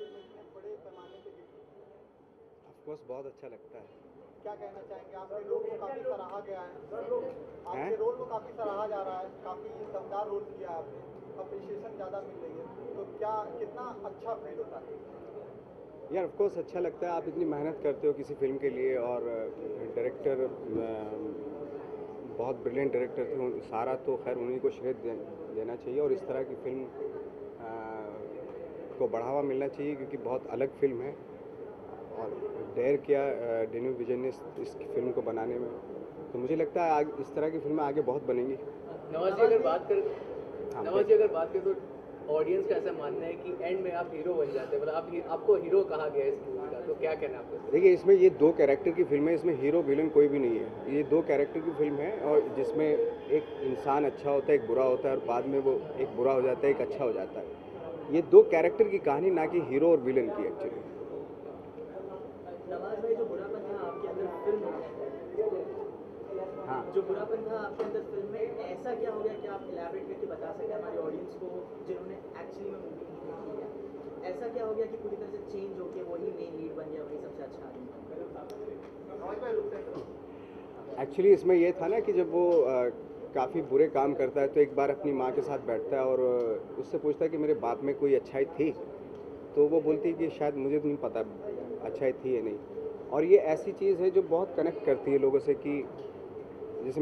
Film इतने बड़े पैमाने पे हिट हुई है? ऑफ कोर्स बहुत अच्छा लगता है। क्या कहना चाहेंगे? आपके रोल को काफ़ी सराहा गया है, हैं? आपके रोल को काफ़ी सराहा जा रहा है, काफ़ी दमदार रोल किया है आपने, अप्रिशिएशन ज़्यादा मिल रही है, तो क्या कितना अच्छा फील होता है? यार ऑफ कोर्स अच्छा लगता है, आप इतनी मेहनत करते हो किसी फिल्म के लिए और डायरेक्टर बहुत ब्रिलियंट डायरेक्टर थे, सारा तो खैर उन्हीं को श्रेय देना चाहिए और इस तरह की फिल्म को बढ़ावा मिलना चाहिए क्योंकि बहुत अलग फिल्म है और डेयर किया डेनिस विजय ने इस फिल्म को बनाने में, तो मुझे लगता है आगे इस तरह की फिल्में आगे बहुत बनेंगी। नवाज जी अगर बात करें तो ऑडियंस का ऐसा मानना है कि एंड में आप हीरो बन जाते हैं, मतलब आपको हीरो कहा गया है इस मूवी का, तो क्या कहना है आपको? देखिए इसमें ये दो कैरेक्टर की फिल्म है, इसमें हीरो विलन कोई भी नहीं है, ये दो कैरेक्टर की फिल्म है और जिसमें एक इंसान अच्छा होता है एक बुरा होता है और बाद में वो एक बुरा हो जाता है एक अच्छा हो जाता है। ये दो कैरेक्टर की कहानी, ना कि हीरो और विलन की एक्चुअली। नवाज भाई, जो बुरापन था आपके अंदर फिल्म हाँ, जो बुरापन था आपके अंदर फिल्म में, ऐसा क्या हो गया कि आप इलैबोरेट करके बता सकें हमारे ऑडियंस को जिन्होंने एक्चुअली में मूवी नहीं देखी है? ऐसा क्या हो गया कि पूरी तरह से चेंज हो के वही मेन लीड बन गया, वही सबसे अच्छा आदमी? एक्चुअली इसमें ये था ना कि जब वो काफ़ी बुरे काम करता है तो एक बार अपनी माँ के साथ बैठता है और उससे पूछता है कि मेरे बाप में कोई अच्छाई थी, तो वो बोलती है कि शायद मुझे नहीं पता अच्छाई थी या नहीं। और ये ऐसी चीज़ है जो बहुत कनेक्ट करती है लोगों से कि जैसे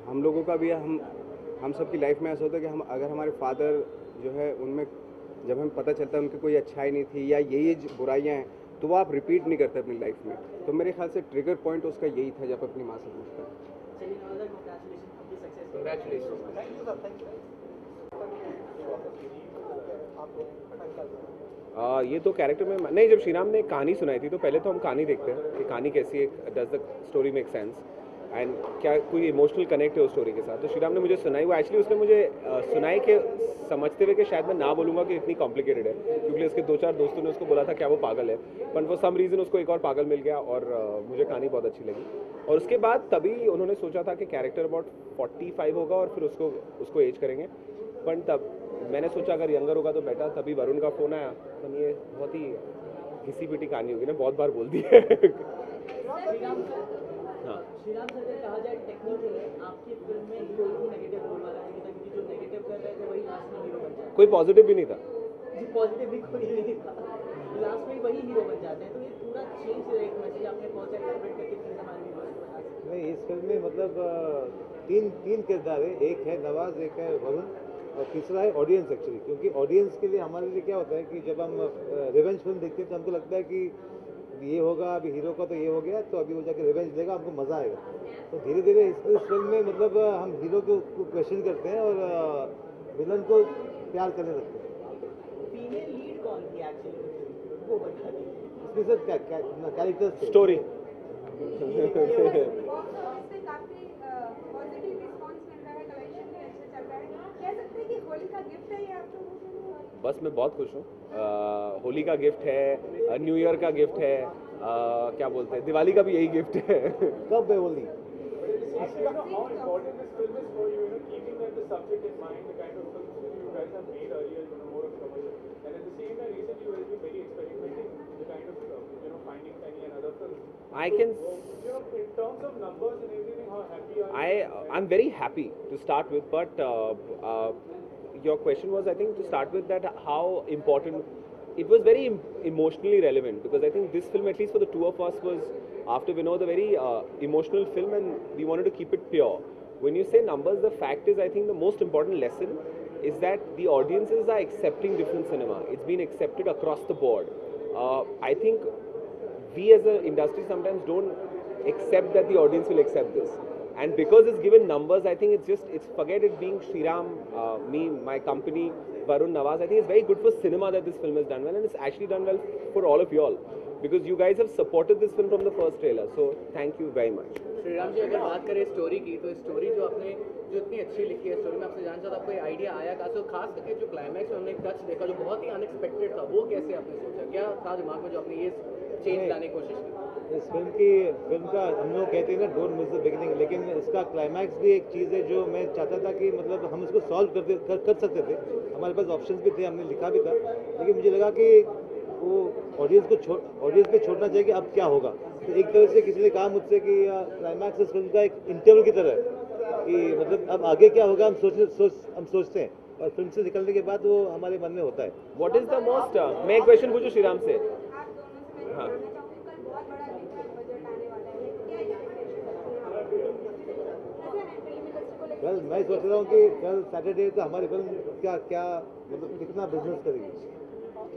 हम लोगों का भी हम सब की लाइफ में ऐसा होता है कि हम अगर हमारे फादर जो है उनमें जब हमें पता चलता है उनकी कोई अच्छाई नहीं थी या ये बुराइयाँ हैं तो वो आप रिपीट नहीं करते अपनी लाइफ में, तो मेरे ख्याल से ट्रिगर पॉइंट उसका यही था जब अपनी माँ से पूछता है। चलिए नवाज भाई, कांग्रेचुलेशन आपकी success. Congratulation. Thank you sir, thank you. ये तो कैरेक्टर में नहीं, जब श्रीराम ने कहानी सुनाई थी तो पहले तो हम कहानी देखते हैं कि कहानी कैसी है, does the story make sense and क्या कोई इमोशनल कनेक्ट है उस स्टोरी के साथ। तो श्रीराम ने मुझे सुनाई, वो एक्चुअली उसने मुझे सुनाई के समझते हुए कि शायद मैं ना बोलूँगा कि इतनी कॉम्प्लिकेटेड है, क्योंकि उसके दो चार दोस्तों ने उसको बोला था क्या वो पागल है, पर फॉर सम रीज़न उसको एक और पागल मिल गया और मुझे कहानी बहुत अच्छी लगी। और उसके बाद तभी उन्होंने सोचा था कि कैरेक्टर अबाउट 45 होगा और फिर उसको एज करेंगे, पर तब मैंने सोचा अगर यंगर होगा तो बेटर, तभी वरुण का फ़ोन आया। तो ये बहुत ही घिसी पिटी कहानी होगी ना, बहुत बार बोल दी है। हाँ, श्रीराम सर ने कहा जाए टेक्निकली आपकी फिल्म में हीरो ही नेगेटिव रोल वाला नहीं था, क्योंकि जो नेगेटिव कर रहे थे वही लास्ट में हीरो बन जाते कोई पॉजिटिव भी नहीं था जी, पॉजिटिव भी कोई नहीं था, लास्ट में वही हीरो बन जाते हैं। तो ये पूरा चेंज एक मैसेज आपने कौन सा इलैबोरेट करके प्लीज हमारे व्यूअर्स को बता सकते हैं? नहीं, इस फिल्म में मतलब तीन किरदार है, एक है नवाज, एक है वरुण और तीसरा है ऑडियंस एक्चुअली। क्योंकि ऑडियंस के लिए हमारे लिए क्या होता है कि जब हम रिवेंज फिल्म देखते हैं तो हमको लगता है कि ये होगा, अभी हीरो का तो ये हो गया तो अभी वो जाके रिवेंज देगा, हमको मज़ा आएगा। तो धीरे धीरे इस फिल्म में मतलब हम हीरो को क्वेश्चन करते हैं और विलन को प्यार करने लगते हैं। फीमेल लीड कौन थी एक्चुअली, वो बता दीजिए। इसमें सब कैरेक्टर्स स्टोरी। बॉक्स ऑफिस पे काफी पॉजिटिव रिस्पांस मिल रहा है, कलेक्शन भी अच्छा चल रहा है, कह सकते हैं कि होली का गिफ्ट है ये आप लोगों के लिए? बस मैं बहुत खुश हूँ। होली का गिफ्ट है, न्यू ईयर का गिफ्ट है, क्या बोलते हैं, दिवाली का भी यही गिफ्ट है। कब है Holi? How important this film is for you, keeping that the subject in mind, the kind of films that you guys have made earlier, more of commercial, and at the same time, recently you have been very experimenting with the kind of, Finding Penny and other films. I can. So, in terms of numbers and everything, how happy are you? I'm very happy to start with, but your question was, I think, to start with that how important. It was very emotionally relevant because I think this film, at least for the two of us, was after Vinod a very emotional film, and we wanted to keep it pure. When you say numbers, the fact is, I think the most important lesson is that the audiences are accepting different cinema. It's been accepted across the board. I think we as an industry sometimes don't accept that the audience will accept this. And because it's given numbers, I think it's forget it being Shriram, me, my company, Varun, Nawaz. I think it's very good for cinema that this film has done well, and it's actually done well for all of you all. Because you guys have supported this film from the first trailer. So thank you very much. Shriram ji, अगर बात करें story की, तो story जो इतनी अच्छी लिखी है स्टोरी में, आपसे जानना चाहता आपको ये आइडिया आया कहाँ से? खास करके जो क्लाइमैक्स में हमने एक टच देखा जो बहुत ही अनएक्सपेक्टेड था, वो कैसे आपने सोचा, क्या था दिमाग में जो आपने ये चेंज लाने की कोशिश की? इस फिल्म का हम लोग कहते हैं ना, डोंट मिस द बिगिनिंग, लेकिन इसका क्लाइमैक्स भी एक चीज़ है जो मैं चाहता था कि मतलब हम इसको सॉल्व कर सकते थे। हमारे पास ऑप्शंस भी थे, हमने लिखा भी था, लेकिन मुझे लगा कि वो ऑडियंस पे छोड़ना चाहिए कि अब क्या होगा। तो एक तरह से किसी ने कहा मुझसे कि क्लाइमैक्स इस फिल्म का एक इंटरवल की तरह है कि मतलब अब आगे क्या होगा हम सोचते हैं और फिल्म से निकलने के बाद वो हमारे मन में होता है। व्हाट इज द मोस्ट मैं एक क्वेश्चन पूछूं श्रीराम से। आप दोनों से मैं हाँ। जानना चाहूँगी कल बहुत बड़ा बिग बजट आने वाला है, क्या एक्सपेक्टेशन रखते हैं आप? कैसे हैं फिल्म इंडस्ट्री को लेकर? कल मैं सोच रहा हूँ कि कल सैटरडे तो हमारी फिल्म क्या मतलब कितना बिजनेस करेगी।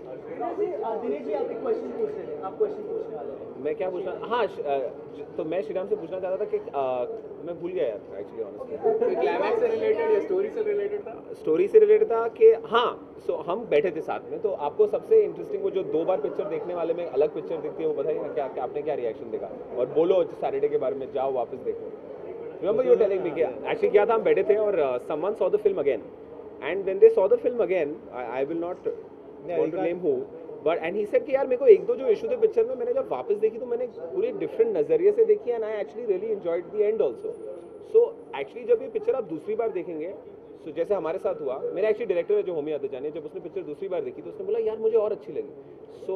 दिनेश जी आप एक क्वेश्चन पूछ रहे थे, आप क्वेश्चन पूछने वाले थे। मैं क्या पूछना, हाँ तो मैं श्रीराम से पूछना चाहता था कि मैं भूल गया यार एक्चुअली ऑनेस्टली। क्लाइमैक्स से रिलेटेड या स्टोरी से रिलेटेड था? स्टोरी से रिलेटेड था कि हाँ, सो हम बैठे थे साथ में, तो आपको सबसे इंटरेस्टिंग वो जो 2 बार पिक्चर देखने वाले में अलग पिक्चर दिखती है वो बताइए ना, क्या आपने क्या रिएक्शन देखा और बोलो सैटरडे के बारे में, जाओ वापस देखो। रिमेंबर यू टेलिंग मी क्या एक्चुअली क्या था, हम बैठे थे और someone saw the film again and when they saw the film again, I will not want to name who, but and he said कि यार मेरे को 1-2 जो इशू थे पिक्चर में, मैंने जब वापस देखी तो मैंने पूरी डिफरेंट नजरिए से देखी and I actually really enjoyed the end also. So actually जब ये पिक्चर आप दूसरी बार देखेंगे, सो जैसे हमारे साथ हुआ, मेरा एक्चुअली डायरेक्टर है जो होमी आदजानी, जब उसने पिक्चर दूसरी बार देखी तो उसने बोला यार मुझे और अच्छी लगी। सो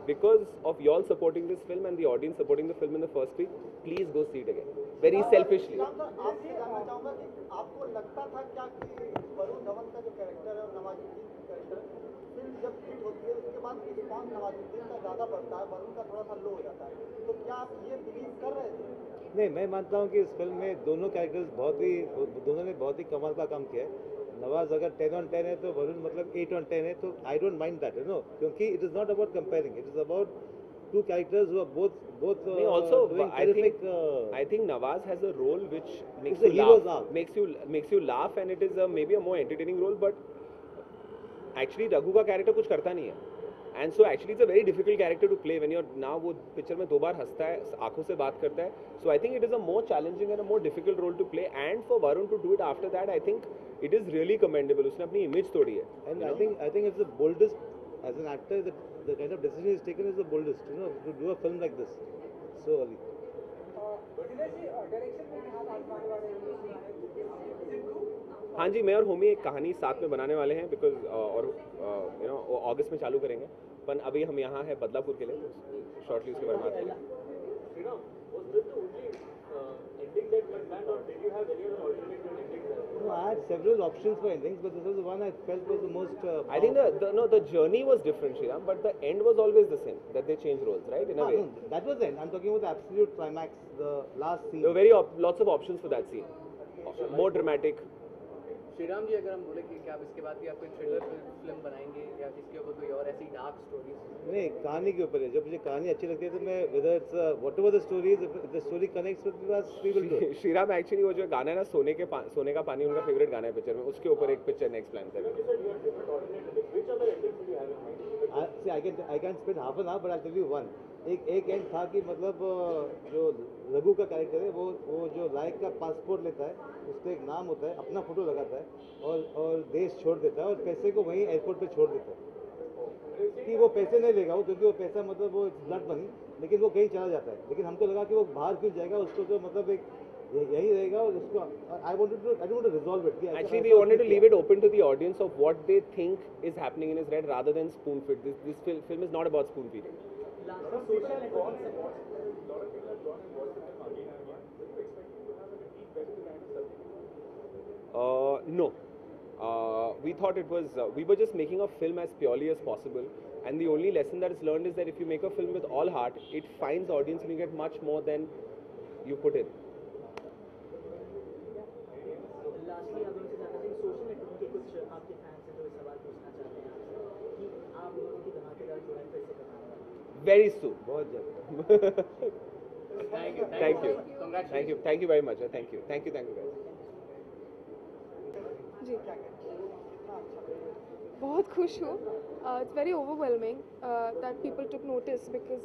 because of y'all supporting this film and the audience supporting the film in the first week, please go see it again very selfishly. Shriram sir, आपसे जानना चाहूंगा कि आपको लगता था क्या कि वरुण धवन का जो कैरेक्टर है और नवाजुद्दीन का कैरेक्टर, फिल्म जब हिट होती है उसके बाद रिस्पॉन्स नवाजुद्दीन का ज़्यादा बढ़ता है, वरुण का थोड़ा सा लो हो जाता है, तो क्या आप ये बिलीव कर रहे थे? नहीं, मैं मानता हूँ कि इस फिल्म में दोनों कैरेक्टर्स दोनों ने बहुत ही कमाल का काम किया है। नवाज अगर 10 on 10 है तो वरुण मतलब 8 on 10 है, तो I don't mind that, you know, क्योंकि it is not about comparing, it is about two characters who are both Also, doing I terrific, think Nawaz has a role which makes It's a you hero's laugh, arc. makes you laugh, and it is maybe a more entertaining role. But actually, Raghu का character कुछ करता नहीं है, and so actually it's a very difficult character to play when you're now वो picture में 2 बार हंसता है, आंखों से बात करता है. So I think it is a more challenging and a more difficult role to play, and for Varun to do it after that, I think it is really commendable. उसने अपनी image तोड़ी है. and I think it's the boldest as an actor, the kind of decision he's taken is the boldest, you know, to do a film like this so early. हाँ जी, मैं और होमी एक कहानी साथ में बनाने वाले हैं, बिकॉज और यू नो अगस्त में चालू करेंगे, पर अभी हम यहाँ हैं बदलापुर के लिए, शॉर्टली उसके बारे में बात करेंगे. No, I had several options for endings, but this was the one I felt was the most. I think the journey was different, Shriram, but the end was always the same. That they changed roles, right? In a way. No, that was the end. I'm talking about the absolute climax, the last scene. There were very lots of options for that scene. More dramatic. Shriram ji, अगर हम बोले कि क्या आप इसके बाद भी आप कोई थ्रिलर फिल्म बनाएंगे या इसके ऊपर कोई और ऐसी डार्क स्टोरीज? नहीं, कहानी के ऊपर है. जब मुझे कहानी अच्छी लगती है तो मैं whether it's whatever the story is, if the story connects with us, we will do it. Shriram actually वो जो गाना है ना, सोने का पानी उनका फेवरेट गाना है पिक्चर में, उसके ऊपर एक पिक्चर नेक्स्ट प्लान कर रहे See, I can spend half an hour, but I'll tell you one. एक एंड था कि मतलब जो रघु का कैरेक्टर है वो जो लाइक का पासपोर्ट लेता है, उसका एक नाम होता है, अपना फोटो लगाता है और देश छोड़ देता है और पैसे को वहीं एयरपोर्ट पे छोड़ देता है कि वो पैसे नहीं लेगा वो, क्योंकि वो पैसा मतलब वो ब्लड मनी, लेकिन वो कहीं चला जाता है. लेकिन हमको लगा कि वो बाहर क्यों जाएगा, उसको तो मतलब एक यही रहेगा और उसको I don't want to resolve it. Actually, we wanted to leave it open to the audience of what they think is happening in his head rather than spoon feed. This film is not about spoon feeding. No. We thought it was, we were just making a film as purely as possible, and the only lesson that is learned is that if you make a film with all heart, it finds audience and you get much more than you put in. Lastly आप उनसे जानना चाहिए, social network के कुछ आपके fans हैं जो इस सवाल पूछना चाहते हैं आपसे कि आप दोनों की धमाकेदार जोड़ी कैसे करने वाले हैं? Very soon. बहुत जल्द. Thank you very much. Thank you guys. जी, बहुत खुश हूँ. It's very overwhelming that people took notice because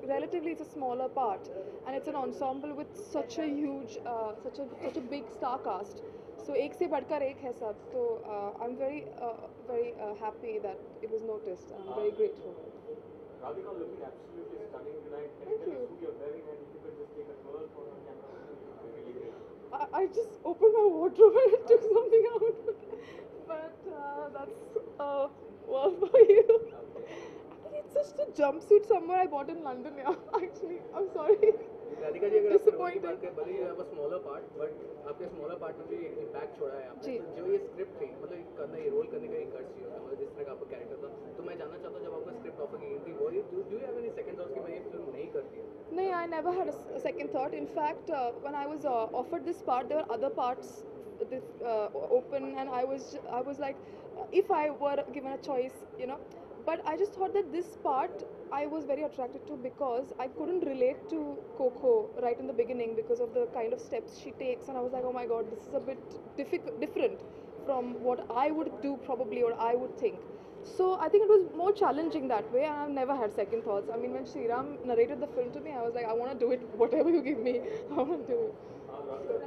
relatively it's a smaller part and it's an ensemble with such a huge, such a big star cast. So एक से बढ़कर एक है सब. So I'm very happy that it was noticed. I'm very grateful. Radhika looking absolutely stunning tonight. Thank you. You're wearing and if you could just take a twirl for our camera, it would be really great. I just opened my wardrobe and took something out. but that's well for you. Actually, it's just a jumpsuit somewhere I bought in London. Yeah, actually, I'm sorry. Radhika ji अगर आपके role की Disappointed. बात करें भले ही आप smaller part but आपके smaller part में भी एक इम्पैक्ट छोड़ा है आपने जी। तो जो ये स्क्रिप्ट थी मतलब ये करना ये रोल करने का एक गट्स चाहिए होता है मतलब जिस तरह का आपका कैरेक्टर था तो मैं जानना चाहता हूँ जब आपको स्क्रिप्ट ऑफर की गई थी वो do you have any second thoughts कि मैं ये फिल्म नहीं करती No, I never had a second thought. In fact, when I was offered this part, there were other parts this, open, and I was like, if I were given a choice, you know. But I just thought that this part I was very attracted to because I couldn't relate to Coco right in the beginning because of the kind of steps she takes, and I was like, oh my god, this is a bit different from what I would do probably or I would think. So I think it was more challenging that way, and I've never had second thoughts. I mean, when Sriram narrated the film to me, I was like, I want to do it, whatever you give me, I want to do it.